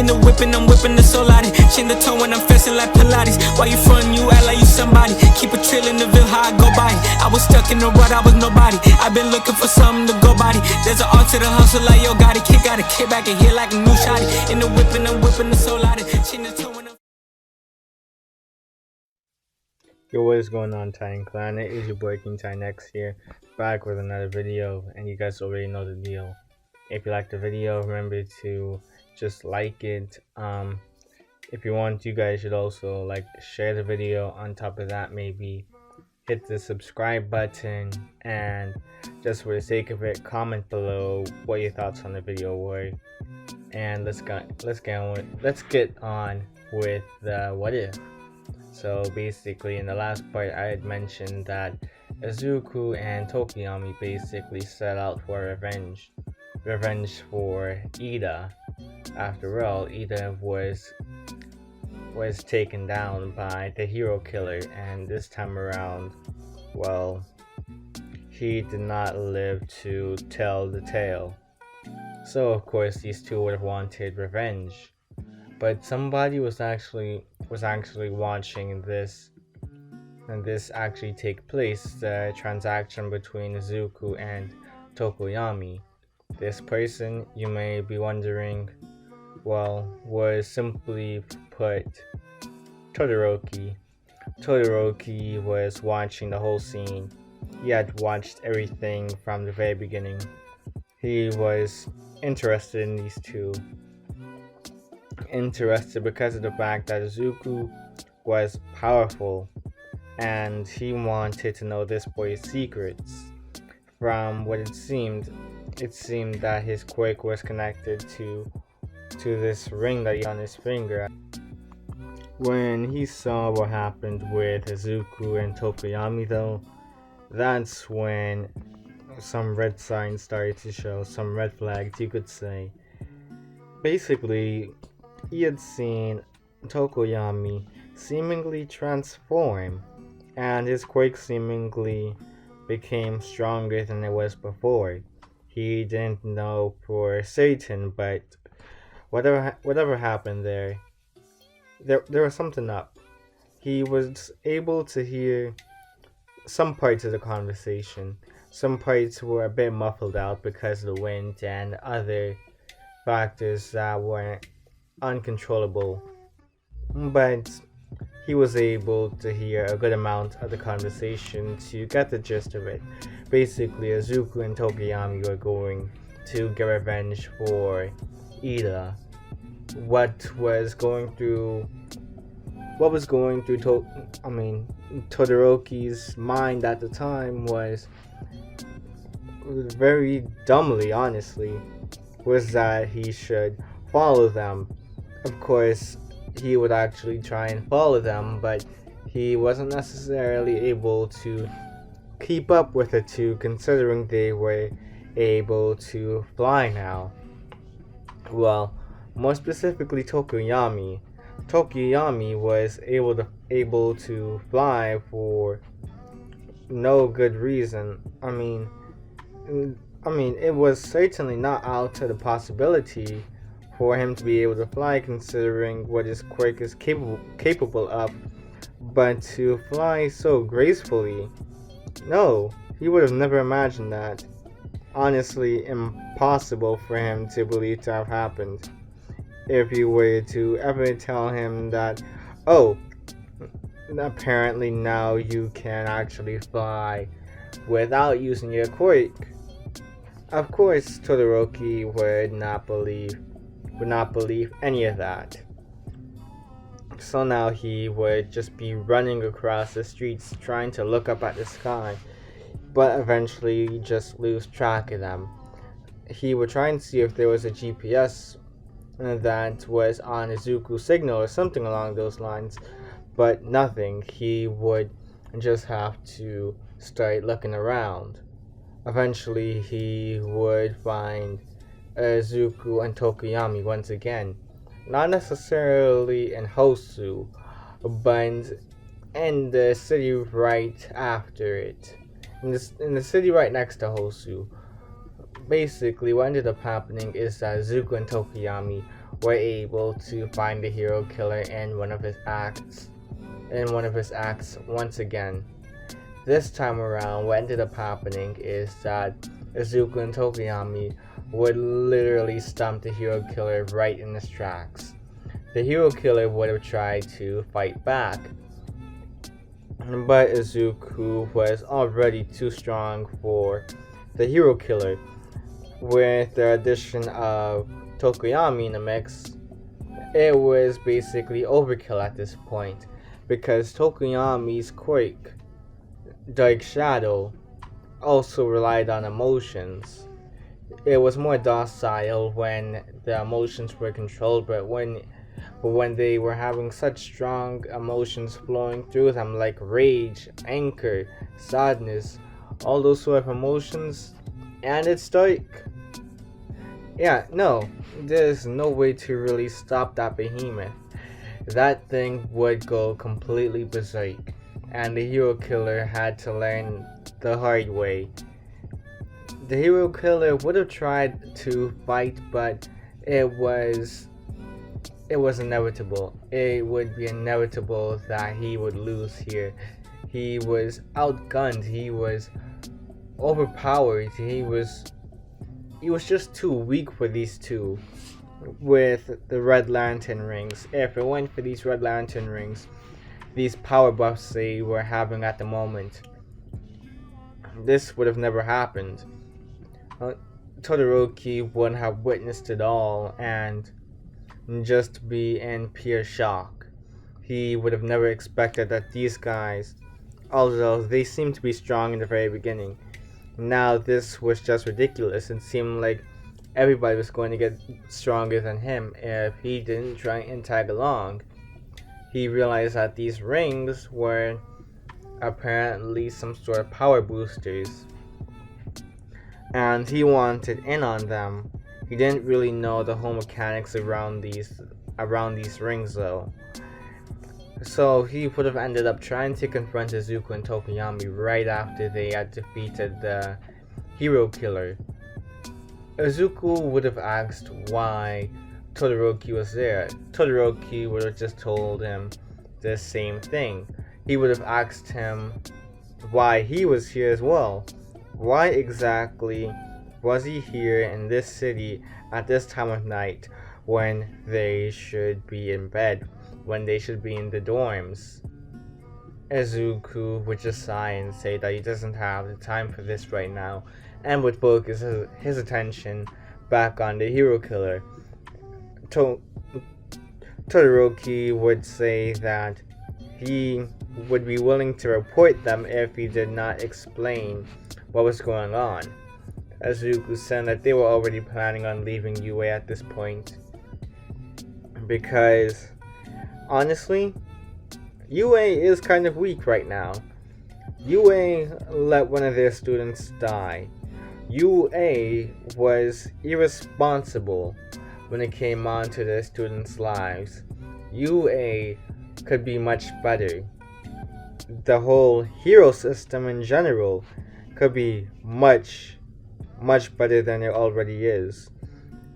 In the whipping, I'm whipping the soul out it. Chin the tone when I'm flexing like Pilates. Why you frontin', you act like you somebody. Keep a trail in the ville, how I go by it. I was stuck in the rut, I was nobody. I've been looking for something to go body. There's an art to the hustle like yo got it. Kid got a kick back and here like a new shotty. In the whipping, I'm whipping the soul out it. Chin the tone when I'm... Yo, what is going on, Titan Clan? It is your boy King Titan X here, back with another video, and you guys already know the deal. If you like the video, remember to just like it. If you want, you guys should also share the video. On top of that, maybe hit the subscribe button, and just for the sake of it, comment below what your thoughts on the video were. And let's get on with the what if. So basically, in the last part, I had mentioned that Izuku and Tokoyami basically set out for revenge for Ida. After all, Ida was taken down by the hero killer, and this time around, well, he did not live to tell the tale. So of course, these two would have wanted revenge. But somebody was actually watching this, and this actually take place, the transaction between Izuku and Tokoyami. This person, you may be wondering, well, was simply put Todoroki. Todoroki was watching the whole scene. He had watched everything from the very beginning. He was interested in these two. Interested because of the fact that Izuku was powerful, and he wanted to know this boy's secrets. From what it seemed that his quirk was connected to this ring that he had on his finger. When he saw what happened with Izuku and Tokoyami, though, that's when some red signs started to show, some red flags, you could say. Basically, he had seen Tokoyami seemingly transform, and his quirk seemingly became stronger than it was before. He didn't know for certain, but whatever happened there was something up. He was able to hear some parts of the conversation. Some parts were a bit muffled out because of the wind and other factors that weren't uncontrollable, but he was able to hear a good amount of the conversation to get the gist of it. Basically, Izuku and Tokoyami were going to get revenge for Ida. What was going through Todoroki's mind at the time was very dumbly, honestly, was that he should follow them. Of course, he would actually try and follow them, but he wasn't necessarily able to keep up with the two, considering they were able to fly now. Well, more specifically, Tokoyami was able to fly for no good reason. I mean, it was certainly not out of the possibility for him to be able to fly, considering what his quirk is capable of, but to fly so gracefully, no, he would have never imagined that. Honestly, impossible for him to believe to have happened. If you were to ever tell him that, oh, apparently now you can actually fly without using your quirk, of course Todoroki would not believe any of that. So now he would just be running across the streets trying to look up at the sky, but eventually just lose track of them. He would try and see if there was a GPS that was on Izuku's signal or something along those lines, but nothing. He would just have to start looking around. Eventually he would find Izuku and Tokoyami once again. Not necessarily in Hosu, but in the city right after it. In the city right next to Hosu. Basically, what ended up happening is that Izuku and Tokoyami were able to find the hero killer in one of his acts. Once again. This time around, what ended up happening is that Izuku and Tokoyami would literally stomp the hero killer right in his tracks. The hero killer would have tried to fight back, but Izuku was already too strong for the hero killer. With the addition of Tokoyami in the mix, it was basically overkill at this point, because Tokoyami's quirk, Dark Shadow, also relied on emotions. It was more docile when the emotions were controlled, but when they were having such strong emotions flowing through them, like rage, anger, sadness, all those sort of emotions, and it's dark. Yeah, no, there's no way to really stop that behemoth. That thing would go completely berserk, and the hero killer had to learn the hard way. The hero killer would have tried to fight, but it was inevitable. It would be inevitable that he would lose here. He was outgunned, he was overpowered, he was just too weak for these two with the Red Lantern rings. If it weren't for these Red Lantern rings, these power buffs they were having at the moment, this would have never happened. Todoroki would have witnessed it all and just be in pure shock. He would have never expected that these guys, although they seemed to be strong in the very beginning, now this was just ridiculous. It seemed like everybody was going to get stronger than him if he didn't try and tag along. He realized that these rings were apparently some sort of power boosters, and he wanted in on them. He didn't really know the whole mechanics around these rings though. So he would have ended up trying to confront Izuku and Tokoyami right after they had defeated the hero killer. Izuku would have asked why Todoroki was there. Todoroki would have just told him the same thing. He would have asked him why he was here as well. Why exactly was he here in this city at this time of night when they should be in bed, when they should be in the dorms? Izuku would just sigh and say that he doesn't have the time for this right now, and would focus his attention back on the hero killer. Todoroki would say that he would be willing to report them if he did not explain what was going on. Izuku said that they were already planning on leaving UA at this point, because honestly, UA is kind of weak right now. UA let one of their students die. UA was irresponsible when it came on to their students' lives. UA could be much better. The whole hero system in general could be much better than it already is.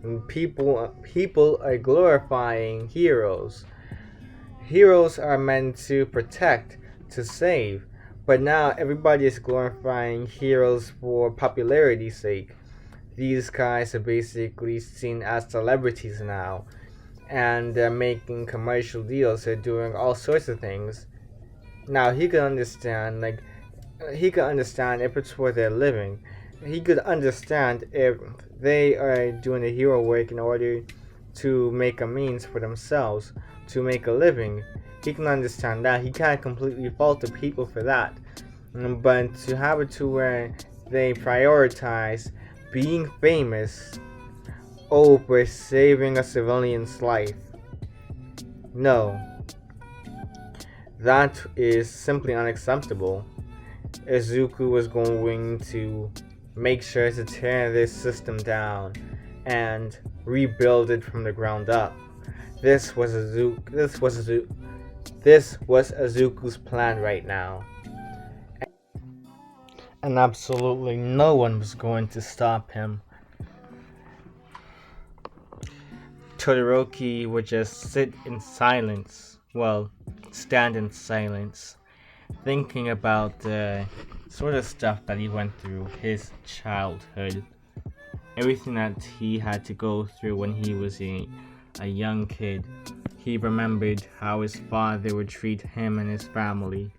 And people are glorifying heroes. Heroes are meant to protect, to save, but now everybody is glorifying heroes for popularity's sake. These guys are basically seen as celebrities now, and they're making commercial deals, they're doing all sorts of things. Now he could understand if it's for their living. He could understand if they are doing the hero work in order to make a means for themselves, to make a living. He can understand that. He can't completely fault the people for that. But to have it to where they prioritize being famous over saving a civilian's life, no. That is simply unacceptable. Izuku was going to make sure to tear this system down and rebuild it from the ground up. This was Izuku's plan right now. And absolutely no one was going to stop him. Todoroki would just sit in silence, well, stand in silence, thinking about the sort of stuff that he went through, his childhood, everything that he had to go through when he was a young kid. He remembered how his father would treat him and his family,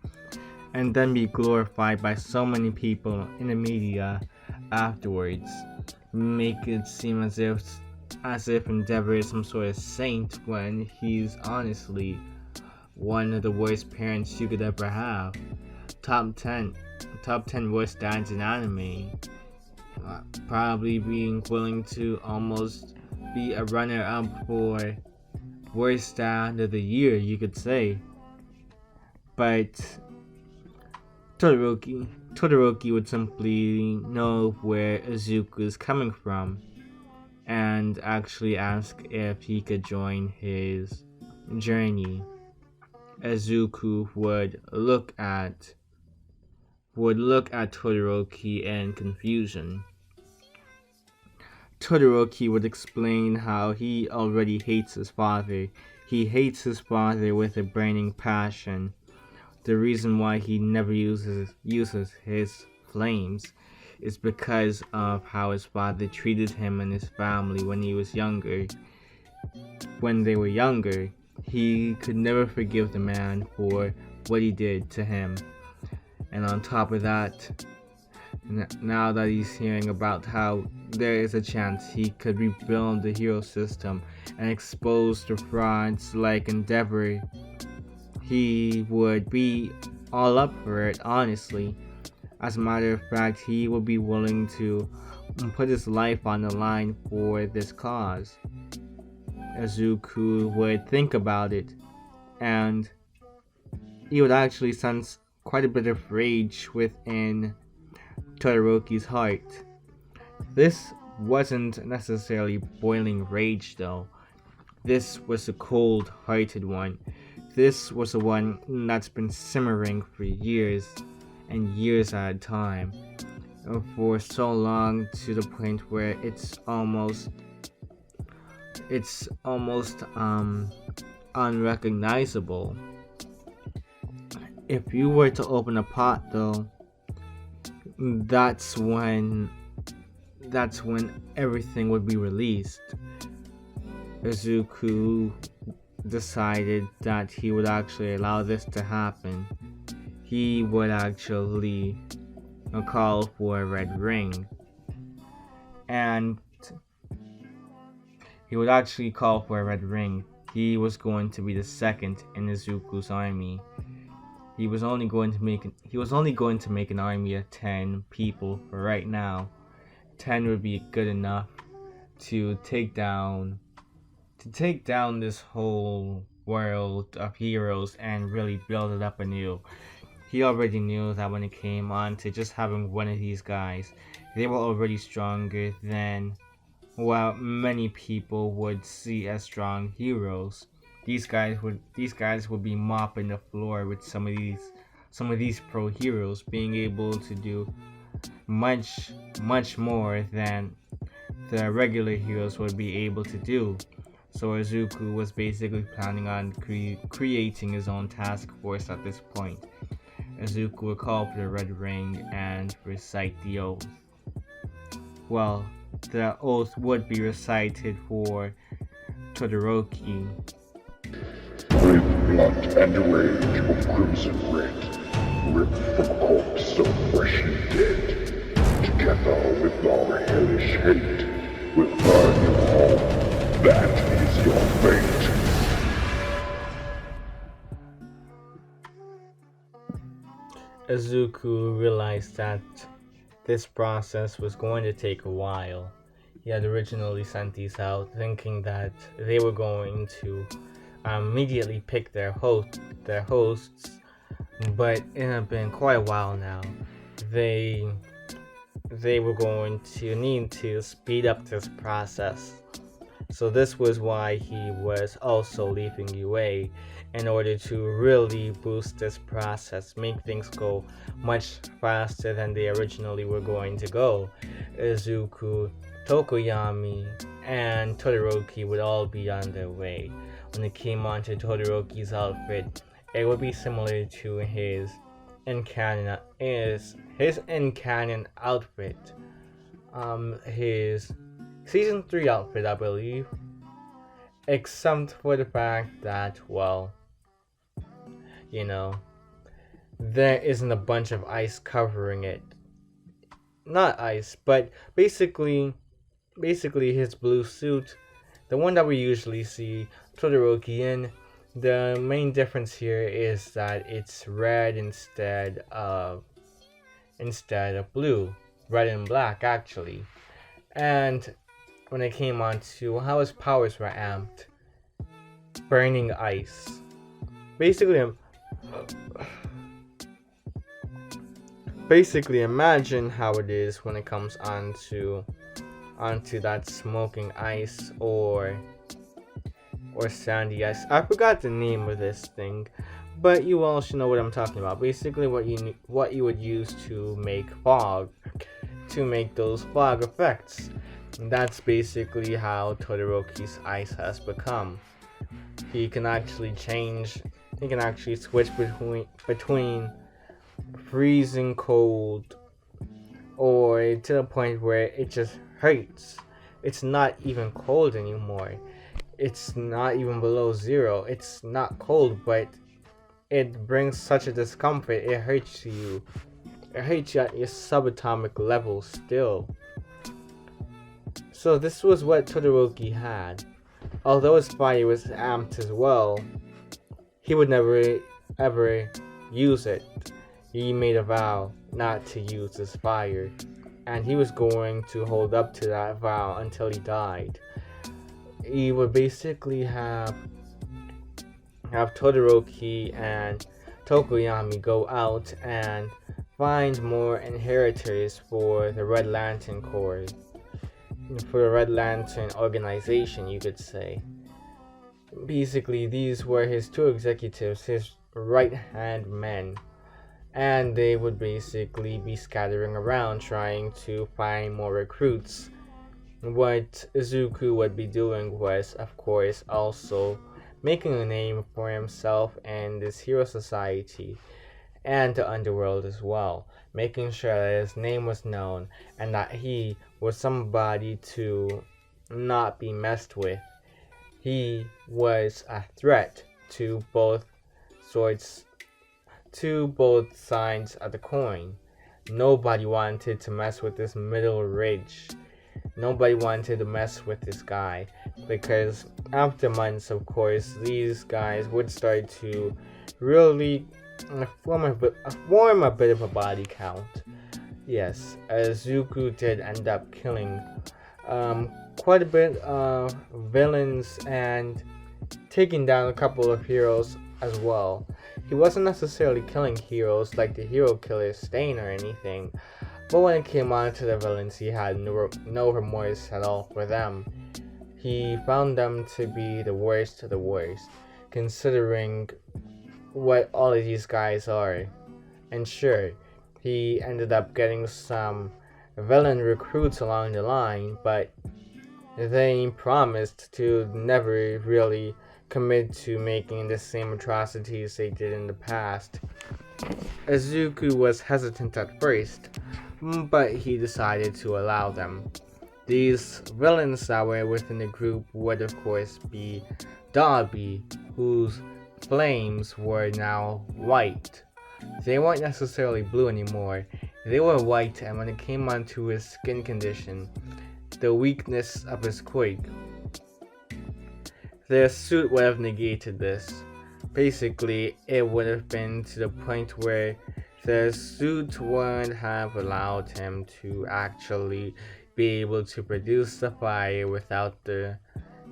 and then be glorified by so many people in the media afterwards, make it seem as if Endeavor is some sort of saint when he's honestly one of the worst parents you could ever have. Top 10 worst dads in anime. Probably being willing to almost be a runner-up for worst dad of the year, you could say. But Todoroki would simply know where Izuku is coming from and actually ask if he could join his journey. Izuku would look at Todoroki in confusion. Todoroki would explain how he already hates his father. He hates his father with a burning passion. The reason why he never uses his flames is because of how his father treated him and his family when he was younger. When they were younger, he could never forgive the man for what he did to him. And on top of that, now that he's hearing about how there is a chance he could rebuild the hero system and expose the frauds like Endeavor, he would be all up for it, honestly. As a matter of fact, he would be willing to put his life on the line for this cause. Izuku would think about it, and he would actually sense quite a bit of rage within Todoroki's heart. This wasn't necessarily boiling rage though. This was a cold-hearted one. This was the one that's been simmering for years and years at a time. For so long to the point where it's almost unrecognizable. If you were to open a pot though, that's when everything would be released. Izuku decided that he would actually allow this to happen. He would actually call for a red ring. And he would actually call for a red ring. He was going to be the second in Izuku's army. He was only going to make an army of 10 people for right now. 10 would be good enough to take down this whole world of heroes and really build it up anew. He already knew that when it came on to just having one of these guys, they were already stronger than what many people would see as strong heroes. These guys would be mopping the floor with some of these pro heroes, being able to do much more than the regular heroes would be able to do. So Izuku was basically planning on creating his own task force at this point. Izuku would call for the red ring and recite the oath. Well, the oath would be recited for Todoroki. With blood and rage of crimson red, ripped from corpse so freshly dead, together with our hellish hate, will burn you all. That is your fate. Izuku realized that this process was going to take a while. He had originally sent these out thinking that they were going to immediately pick their hosts, but it had been quite a while now. They were going to need to speed up this process. So this was why he was also leaving UA, in order to really boost this process, make things go much faster than they originally were going to go. Izuku Tokoyami and Todoroki would all be on their way. When it came on to Todoroki's outfit, it would be similar to his in-canon outfit. His season 3 outfit, I believe. Except for the fact that, well, there isn't a bunch of ice covering it. Not ice, but basically his blue suit, the one that we usually see Todoroki in. The main difference here is that it's red instead of blue, red and black actually. And when it came on to how his powers were amped, burning ice. Basically imagine how it is when it comes onto that smoking ice or sandy ice. I forgot the name of this thing, but you all should know what I'm talking about. Basically what you would use to make fog, to make those fog effects. And that's basically how Todoroki's ice has become. He can actually switch between freezing cold or to the point where it just hurts. It's not even cold anymore. It's not even below zero. It's not cold, but it brings such a discomfort. It hurts you. It hurts you at your subatomic level still. So this was what Todoroki had. Although his fire was amped as well, he would never ever use it. He made a vow not to use his fire, and he was going to hold up to that vow until he died. He would basically have Todoroki and Tokoyami go out and find more inheritors for the Red Lantern Corps, for the Red Lantern organization, you could say. Basically, these were his two executives, his right-hand men, and they would basically be scattering around trying to find more recruits. What Izuku would be doing was, of course, also making a name for himself in this hero society and the underworld as well, making sure that his name was known and that he was somebody to not be messed with. He was a threat to both sides of the coin. Nobody wanted to mess with this middle ridge. Nobody wanted to mess with this guy, because after months, of course, these guys would start to really form a bit of a body count. Yes, Izuku did end up killing quite a bit of villains and taking down a couple of heroes as well. He wasn't necessarily killing heroes like the hero killer Stain or anything, but when it came on to the villains, he had no remorse at all for them. He found them to be the worst of the worst, considering what all of these guys are. And sure, he ended up getting some villain recruits along the line, but they promised to never really commit to making the same atrocities they did in the past. Izuku was hesitant at first, but he decided to allow them. These villains that were within the group would of course be Dobby, whose flames were now white. They weren't necessarily blue anymore, they were white, and when it came onto his skin condition, the weakness of his quake, their suit would have negated this. Basically, it would have been to the point where their suit would have allowed him to actually be able to produce the fire without the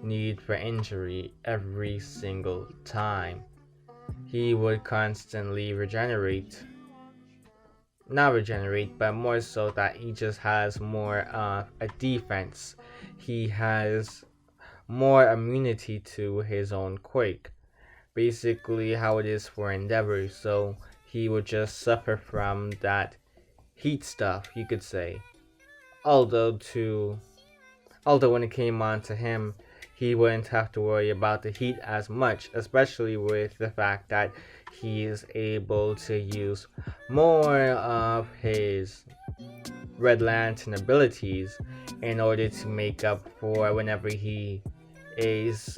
need for injury every single time. He would constantly regenerate. Not regenerate, but more so that he just has more of a defense. He has more immunity to his own quake. Basically how it is for Endeavor, so he would just suffer from that heat stuff, you could say. Although to Although when it came on to him, he wouldn't have to worry about the heat as much, especially with the fact that he is able to use more of his Red Lantern abilities in order to make up for whenever he is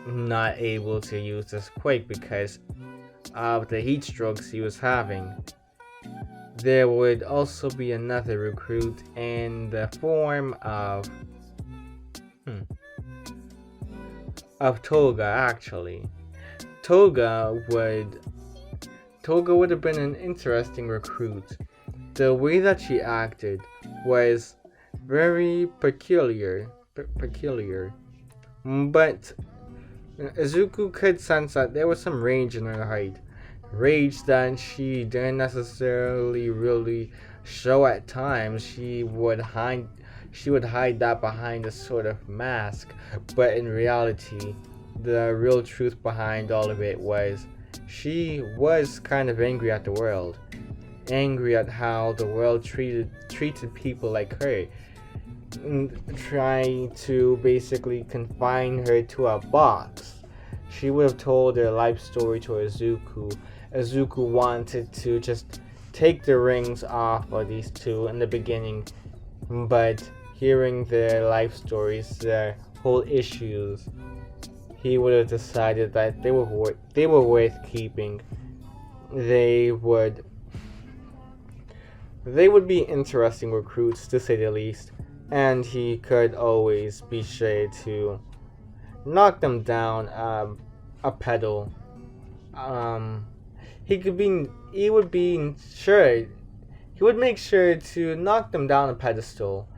not able to use this quake because of the heat strokes he was having. There would also be another recruit in the form of Toga. Actually, Toga would have been an interesting recruit. The way that she acted was very peculiar, but Izuku could sense that there was some rage in her height. Rage that she didn't necessarily really show at times. She would hide that behind a sort of mask, but in reality, the real truth behind all of it was she was kind of angry at the world. Angry at how the world treated people like her, trying to basically confine her to a box. She would have told her life story to Izuku. Izuku wanted to just take the rings off of these two in the beginning, but hearing their life stories, their whole issues, he would have decided that they were worth keeping. They would be interesting recruits, to say the least, and he could always be sure to knock them down a pedal. He would make sure to knock them down a pedestal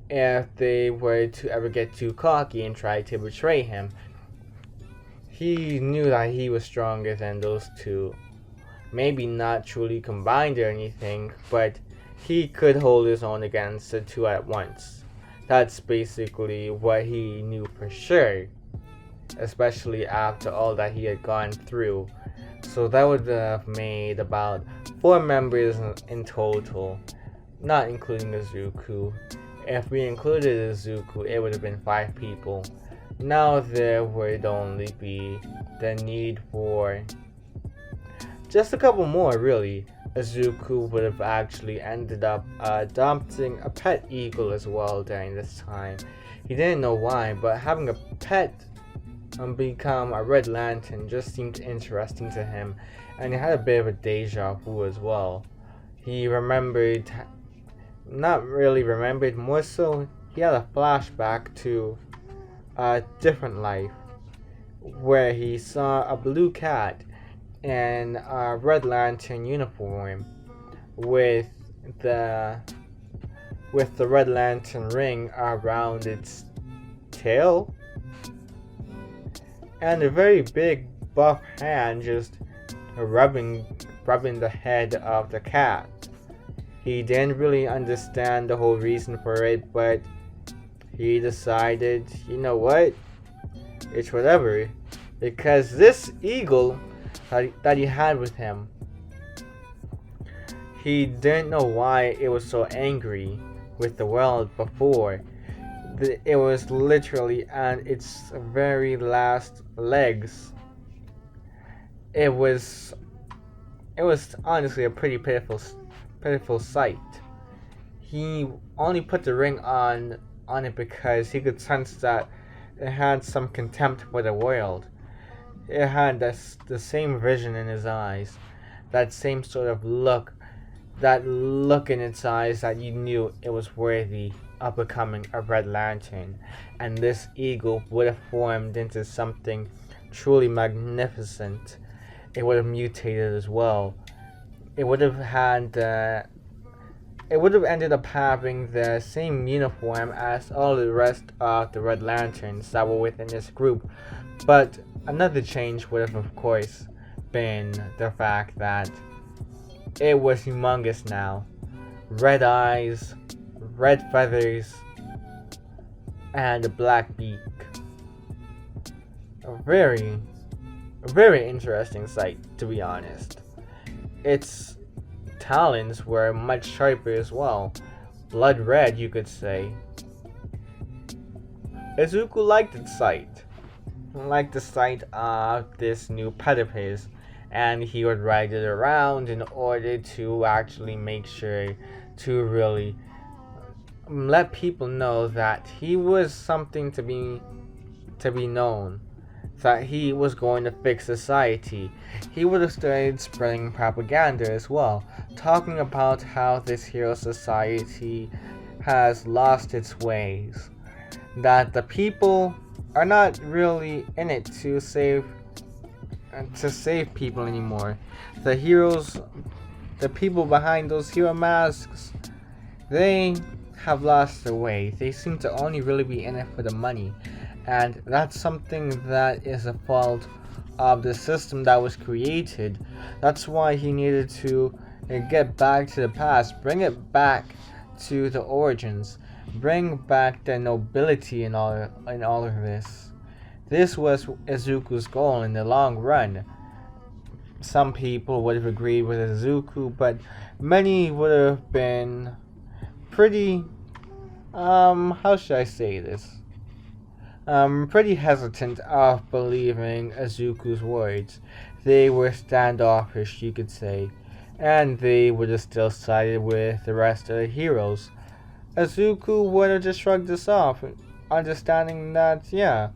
if they were to ever get too cocky and try to betray him. He knew that he was stronger than those two. Maybe not truly combined or anything, but he could hold his own against the two at once. That's basically what he knew for sure, especially after all that he had gone through. So that would have made about 4 members in total, not including Izuku. If we included Izuku, it would have been 5 people. Now there would only be the need for just a couple more, really. Izuku would have actually ended up adopting a pet eagle as well during this time. He didn't know why, but having a pet become a Red Lantern just seemed interesting to him, and he had a bit of a deja vu as well. He remembered, not really remembered, more so he had a flashback to a different life where he saw a blue cat in a Red Lantern uniform with the Red Lantern ring around its tail and a very big buff hand just rubbing the head of the cat. He didn't really understand the whole reason for it, but he decided, you know what, it's whatever, because this eagle that he had with him, he didn't know why it was so angry with the world before. It was literally on its very last legs. It was honestly a pretty pitiful sight. He only put the ring on it because he could sense that it had some contempt for the world. It had the same vision in his eyes, that same sort of look, that look in its eyes that you knew it was worthy of becoming a Red Lantern. And this eagle would have formed into something truly magnificent. It would have mutated as well. It would have ended up having the same uniform as all the rest of the Red Lanterns that were within this group. But another change would have, of course, been the fact that it was humongous now. Red eyes, red feathers, and a black beak. A very interesting sight, to be honest. Its talons were much sharper as well. Blood red, you could say. Izuku liked the sight of this new pet of his, and he would ride it around in order to actually make sure to really let people know that he was something to be known, that he was going to fix society. He would have started spreading propaganda as well, talking about how this hero society has lost its ways, that the people are not really in it to save people anymore. The heroes, the people behind those hero masks, they have lost their way. They seem to only really be in it for the money, and that's something that is a fault of the system that was created. That's why he needed to get back to the past, bring it back to the origins, bring back the nobility in all of this. This was Izuku's goal in the long run. Some people would have agreed with Izuku, but many would have been pretty, how should I say this? Pretty hesitant of believing Izuku's words. They were standoffish, you could say, and they would have still sided with the rest of the heroes. Izuku would have just shrugged this off, understanding that, yeah,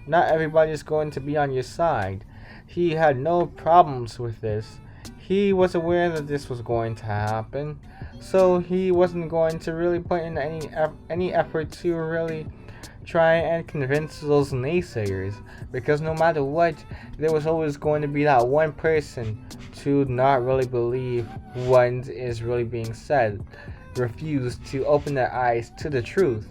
not everybody is going to be on your side. He had no problems with this. He was aware that this was going to happen, so he wasn't going to really put in any effort to really try and convince those naysayers, because no matter what, there was always going to be that one person to not really believe what is really being said, refuse to open their eyes to the truth.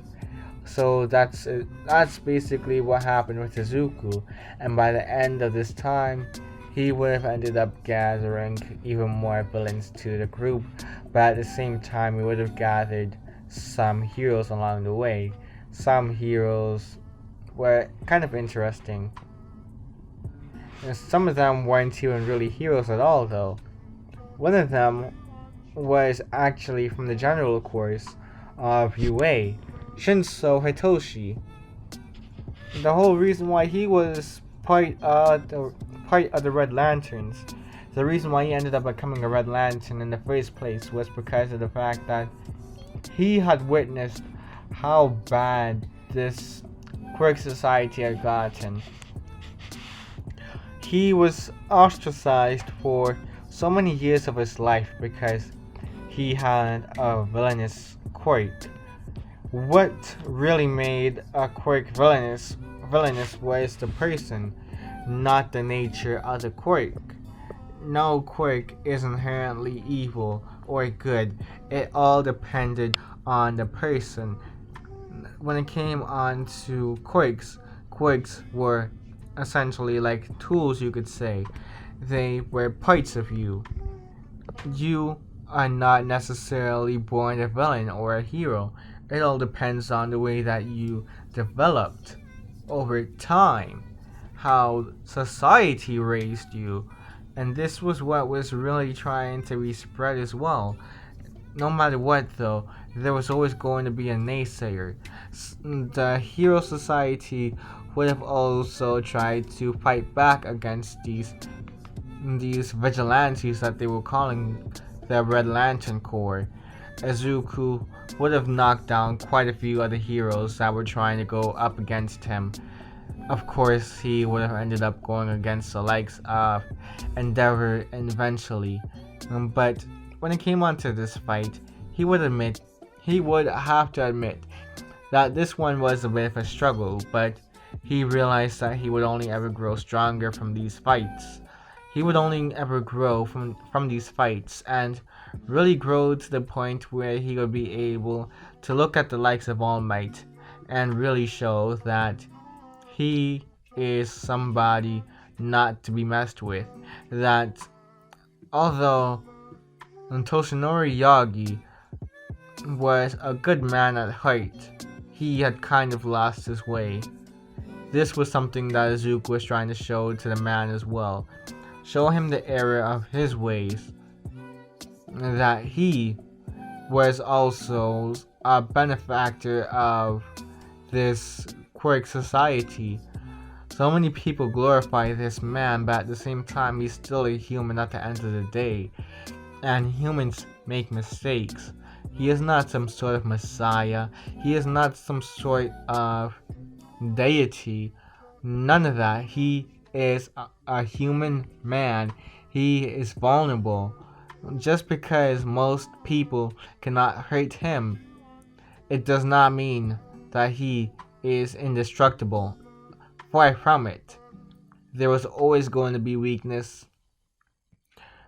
So that's basically what happened with Izuku, and by the end of this time, he would have ended up gathering even more villains to the group, but at the same time, he would have gathered some heroes along the way. Some heroes were kind of interesting. And some of them weren't even really heroes at all, though. One of them was actually from the general course of UA, Shinso Hitoshi. The whole reason why he was part of the Red Lanterns, the reason why he ended up becoming a Red Lantern in the first place, was because of the fact that he had witnessed how bad this quirk society had gotten. He was ostracized for so many years of his life because he had a villainous quirk. What really made a quirk villainous was the person, not the nature of the quirk. No quirk is inherently evil or good. It all depended on the person. When it came on to quirks were essentially like tools, you could say. They were parts of you. You are not necessarily born a villain or a hero. It all depends on the way that you developed over time, how society raised you, and this was what was really trying to be spread as well. No matter what, though, there was always going to be a naysayer. The hero society would have also tried to fight back against these vigilantes that they were calling the Red Lantern Corps. Izuku would have knocked down quite a few other heroes that were trying to go up against him. Of course, he would have ended up going against the likes of Endeavor eventually. But when it came on to this fight, he would have to admit that this one was a bit of a struggle, but he realized that he would only ever grow stronger from these fights. He would only ever grow from these fights and really grow to the point where he would be able to look at the likes of All Might and really show that he is somebody not to be messed with. That although Toshinori Yagi was a good man at heart, he had kind of lost his way. This was something that Izuku was trying to show to the man as well. Show him the error of his ways. That he was also a benefactor of this quirk society. So many people glorify this man, but at the same time, he's still a human at the end of the day. And humans make mistakes. He is not some sort of messiah. He is not some sort of deity. None of that. He is a human man. He is vulnerable. Just because most people cannot hurt him, it does not mean that he is indestructible. Far from it. There was always going to be weakness,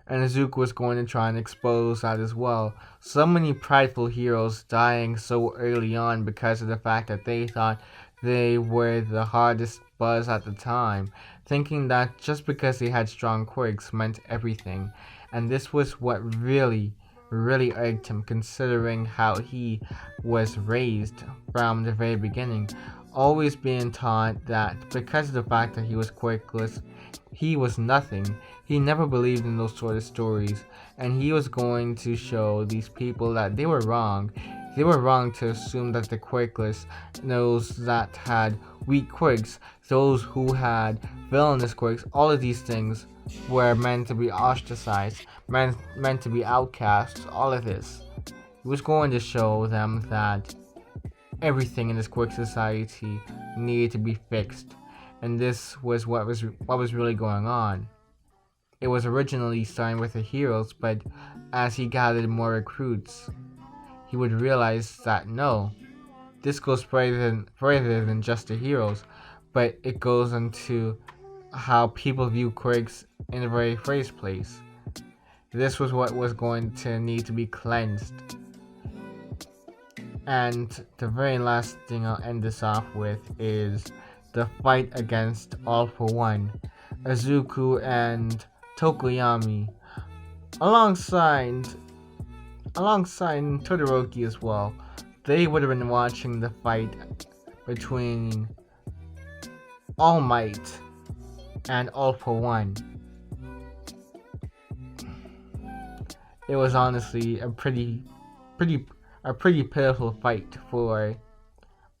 and Izuku was going to try and expose that as well. So many prideful heroes dying so early on because of the fact that they thought they were the hardest buzz at the time, thinking that just because they had strong quirks meant everything. And this was what really irked him, considering how he was raised from the very beginning, always being taught that because of the fact that he was quirkless, he was nothing. He never believed in those sort of stories, and he was going to show these people that they were wrong. They were wrong to assume that the quirkless, those that had weak quirks, those who had villainous quirks, all of these things were meant to be ostracized, meant to be outcasts, all of this. He was going to show them that everything in this quirk society needed to be fixed, and this was what was really going on. It was originally starting with the heroes, but as he gathered more recruits, he would realize that no, this goes further than just the heroes, but it goes into how people view quirks in the very first place. This was what was going to need to be cleansed. And the very last thing I'll end this off with is the fight against All For One, Izuku and Tokoyami, alongside Todoroki as well. They would have been watching the fight between All Might and All For One. It was honestly a pretty pitiful fight for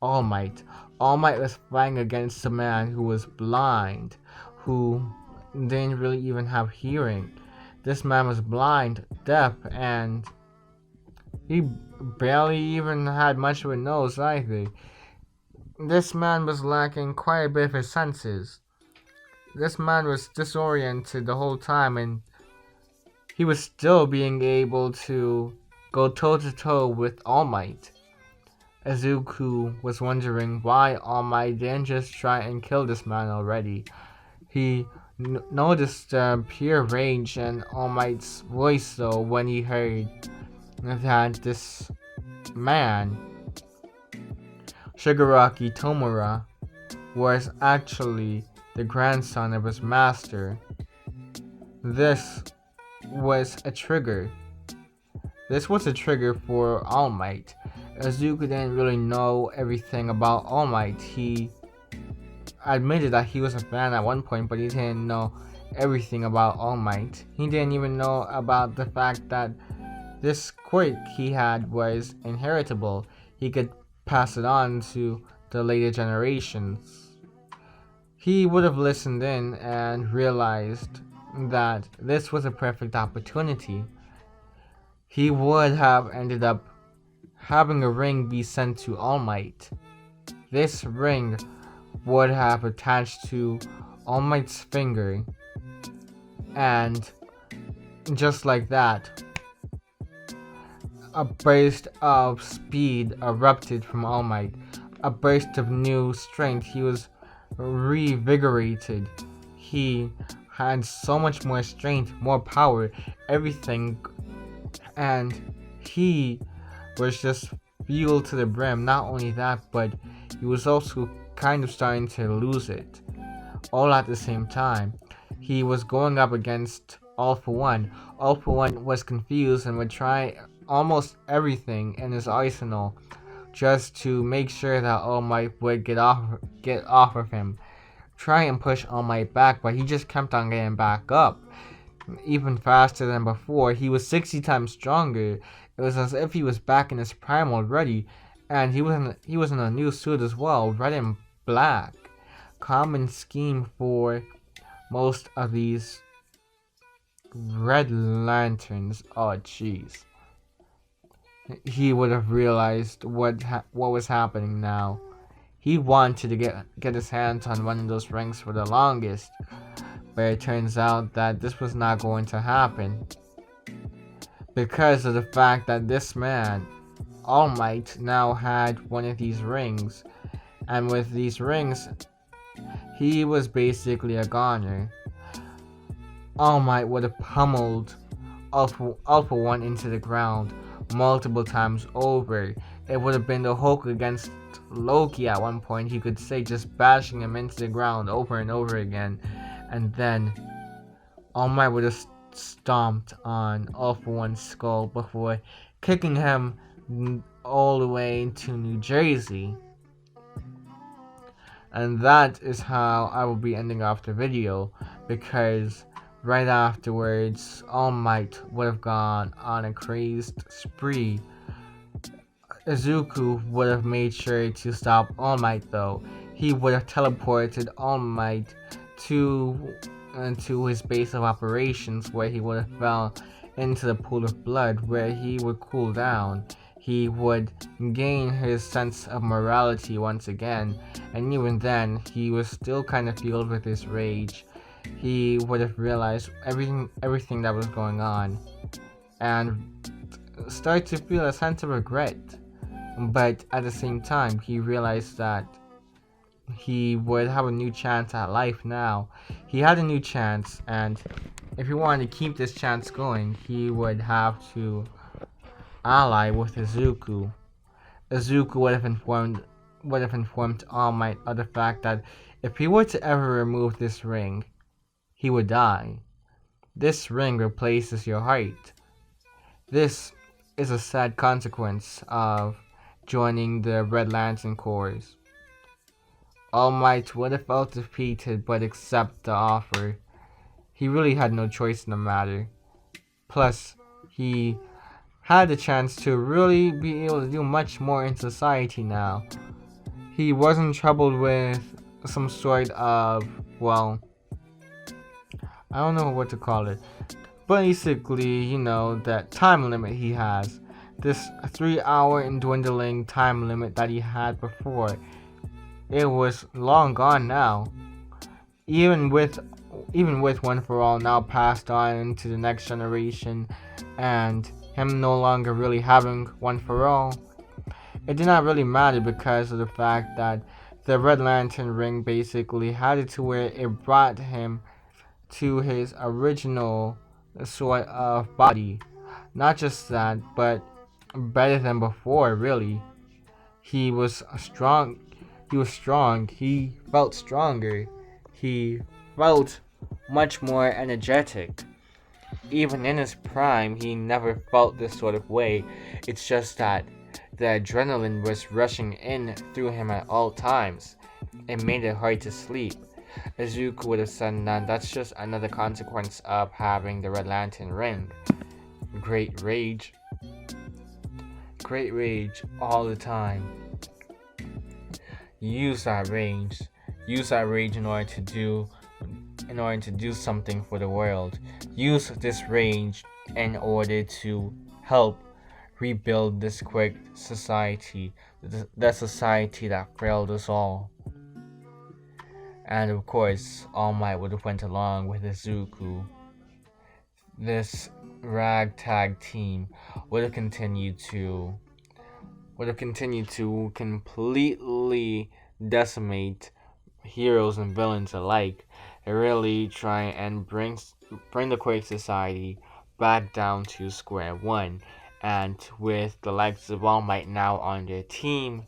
All Might. All Might was fighting against a man who was blind, who didn't really even have hearing. This man was blind, deaf, and he barely even had much of a nose either. This man was lacking quite a bit of his senses. This man was disoriented the whole time, and he was still being able to go toe-to-toe with All Might. Izuku was wondering why All Might didn't just try and kill this man already. He noticed the pure rage in All Might's voice though when he heard that this man, Shigaraki Tomura, was actually the grandson of his master. This was a trigger. This was a trigger for All Might. Izuku didn't really know everything about All Might. He admitted that he was a fan at one point, but he didn't know everything about All Might. He didn't even know about the fact that this quirk he had was inheritable. He could pass it on to the later generations. He would have listened in and realized that this was a perfect opportunity. He would have ended up having a ring be sent to All Might. This ring would have attached to All Might's finger, and just like that, a burst of speed erupted from All Might, a burst of new strength. He was revigorated. He had so much more strength, more power, everything, and he was just fueled to the brim. Not only that, but he was also kind of starting to lose it, all at the same time. He was going up against All For One. All For One was confused and would try almost everything in his arsenal just to make sure that All Might would get off of him. Try and push All Might back, but he just kept on getting back up, even faster than before. He was 60 times stronger. It was as if he was back in his prime already, and he was in a new suit as well, red and black. Common scheme for most of these red lanterns. Oh jeez. He would have realized what was happening now. He wanted to get his hands on one of those rings for the longest, but it turns out that this was not going to happen because of the fact that this man, All Might, now had one of these rings, and with these rings, he was basically a goner. All Might would have pummeled Alpha 1 into the ground multiple times over. It would have been the Hulk against Loki at one point, you could say, just bashing him into the ground over and over again. And then All Might would have stomped on Alpha 1's skull before kicking him all the way into New Jersey. And that is how I will be ending off the video, because right afterwards, All Might would have gone on a crazed spree. Izuku would have made sure to stop All Might though. He would have teleported All Might to his base of operations, where he would have fell into the pool of blood, where he would cool down. He would gain his sense of morality once again, and even then, he was still kind of filled with his rage. He would have realized everything that was going on, and start to feel a sense of regret. But at the same time, he realized that he would have a new chance at life now. He had a new chance, and if he wanted to keep this chance going, he would have to ally with Izuku. Izuku would have informed All Might of the fact that if he were to ever remove this ring, he would die. This ring replaces your heart. This is a sad consequence of joining the Red Lantern Corps. All Might would have felt defeated but accept the offer. He really had no choice in the matter. Plus, he had the chance to really be able to do much more in society now. He wasn't troubled with some sort of, well, I don't know what to call it. Basically, that time limit he has. This 3-hour and dwindling time limit that he had before. It was long gone now. Even with One for All now passed on into the next generation, and him no longer really having One for All, it did not really matter because of the fact that the Red Lantern ring basically had it to where it brought him to his original sort of body. Not just that, but better than before, really. He was strong. He felt stronger. He felt much more energetic. Even in his prime, he never felt this sort of way. It's just that the adrenaline was rushing in through him at all times. It made it hard to sleep. Izuku would have said that that's just another consequence of having the Red Lantern ring. Great rage all the time. Use that rage in order to do something for the world. Use this rage in order to help rebuild this quick society, the society that failed us all. And of course, All Might would have went along with Izuku. This ragtag team would have continued to completely decimate heroes and villains alike, and really try and bring the Quake Society back down to square one. And with the likes of All Might now on their team,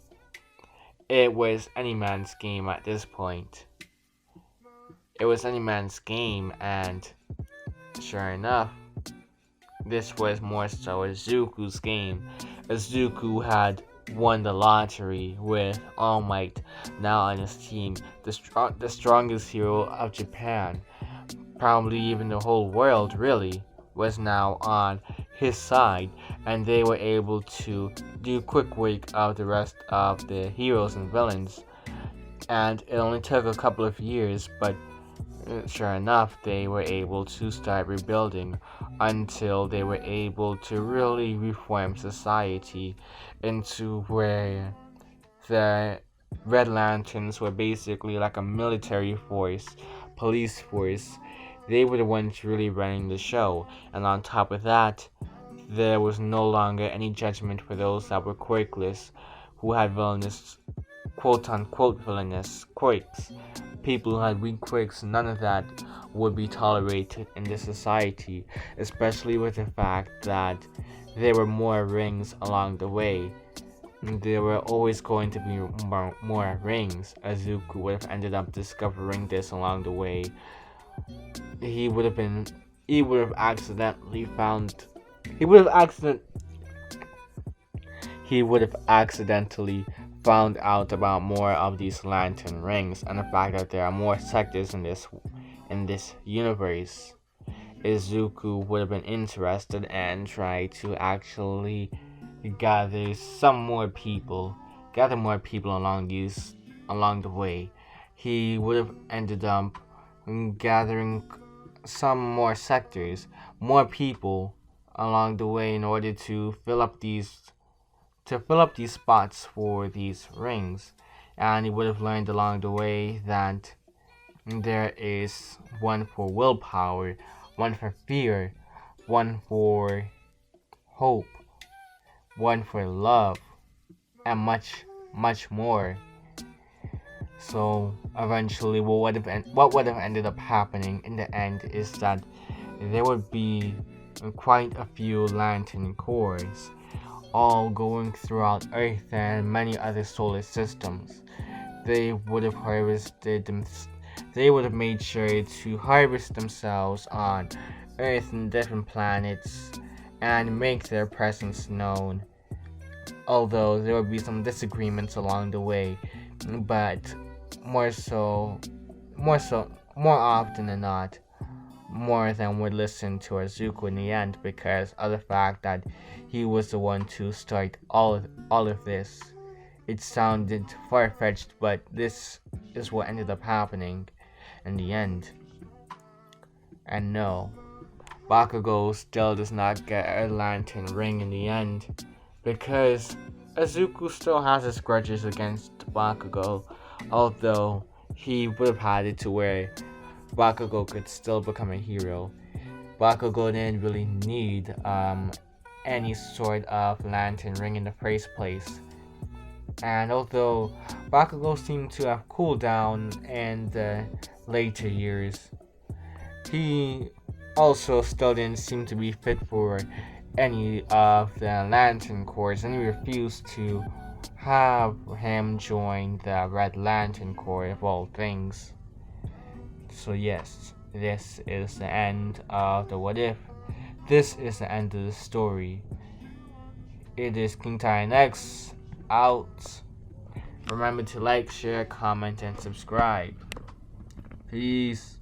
it was any man's game at this point. It was any man's game, and sure enough, this was more so Izuku's game. Izuku had won the lottery with All Might now on his team, the strongest hero of Japan, probably even the whole world really, was now on his side, and they were able to do quick work of the rest of the heroes and villains. and it only took a couple of years, but sure enough, they were able to start rebuilding until they were able to really reform society into where the Red Lanterns were basically like a military force, police force. They were the ones really running the show, and on top of that, there was no longer any judgment for those that were quirkless, who had villainous, quote unquote villainous quirks. People who had weak quirks, none of that would be tolerated in this society, especially with the fact that there were more rings along the way. There were always going to be more rings. Azuku would have ended up discovering this along the way. He would have accidentally found he would have accidentally found out about more of these lantern rings and the fact that there are more sectors in this universe. Izuku would have been interested and tried to actually gather more people along the way. He would have ended up gathering some more sectors, more people along the way in order to fill up these spots for these rings. And he would have learned along the way that there is one for willpower, one for fear, one for hope, one for love, and much, much more. So eventually, what would have ended up happening in the end is that there would be quite a few lantern cores, all going throughout Earth and many other solar systems. They would have made sure to harvest themselves on Earth and different planets and make their presence known. Although there would be some disagreements along the way, but more often than not, more than would listen to Azuku in the end because of the fact that he was the one to start all of this. It sounded far-fetched, but this is what ended up happening in the end. And no, Bakugo still does not get a lantern ring in the end because Azuku still has his grudges against Bakugo, although he would have had it to where Bakugo could still become a hero. Bakugo didn't really need any sort of lantern ring in the first place. And although Bakugo seemed to have cooled down in the later years, he also still didn't seem to be fit for any of the lantern corps, and he refused to have him join the Red Lantern Corps of all things. So yes, this is the end of the What If. This is the end of the story. It is King Titan X out. Remember to like, share, comment, and subscribe. Peace.